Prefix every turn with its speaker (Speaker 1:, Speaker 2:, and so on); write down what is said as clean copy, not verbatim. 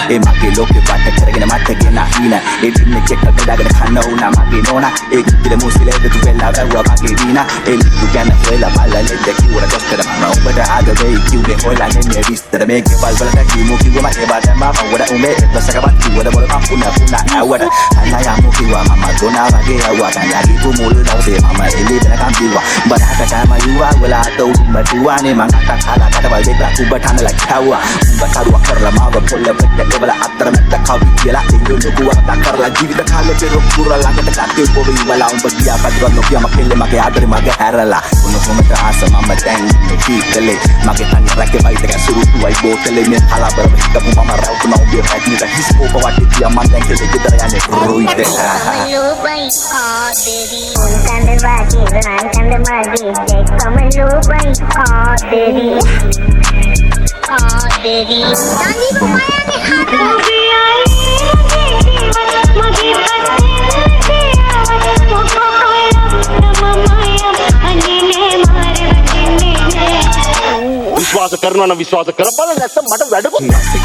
Speaker 1: ए मागे लोके बाट करගෙන මටගෙන අහින ඒ දින්න චෙක් බෙදාගෙන කන්න උනා මගේ නෝනා ඒ කිල මුසිලේ දු වෙලා වැවුවා මගේ දීනා ඒ ලිතු ගැන හොයලා බලලා නෙද කිව්වර දොස්තර මම ඔබට ආද වෙයි කිව්වේ හොයලා නෙමෙයි විස්තර මේකේ බල්බලට කිව්මු කිව්වම ඒ බාදම මම වඩ උඹේ එක්වසකවත් කිව්වද මොල මම පුනා ඇව්වද අන්න යමු කිව්වා මම දොනා වගේ ඇව්වා දැන් යකි මුල් දවසේ මම එළි වෙනකම් කිව්වා බරකට තම යුවා වලා තෝ මතුවානේ මං අතක් කාලා කටවල් දෙක උඹට අනලා කැව්වා උඹ කරුවා කරලා මාව පොල්ල පෙට්ට වල අතර මැද කවි කියලා ඉංග්‍රීසි ලොකුවක් කරලා ජීවිත කාලේ පෙරොක් පුරලා ළඟට කටේ පොවි වල උඹ ගියා පදවත් නොකිය මකෙල්ල මගේ ආදරේ මගේ හැරලා උණුසුමට ආස මම දැන් කීකලේ මගේ තනියරකේ වයිද සුරුතුයි බෝතලේ මේ කලබර වෙච්ච මම රවුන ඔබේ පැටිට හිස් ඕක වටි තියා මන් දැන් කෙලෙ ගෙදර යන්නේ රොයිද
Speaker 2: ලෝබයි ආදෙවි උන්කන්ද වාගේ රන්කන්ද මාගේ දෙකම ලෝබයි ආදෙවි ආදෙවි තනි බොමයනේ
Speaker 3: විශ්වාස කරනවා නම් විශ්වාස කරපළ නැත්නම් මට වැඩකුත්
Speaker 1: නැහැ.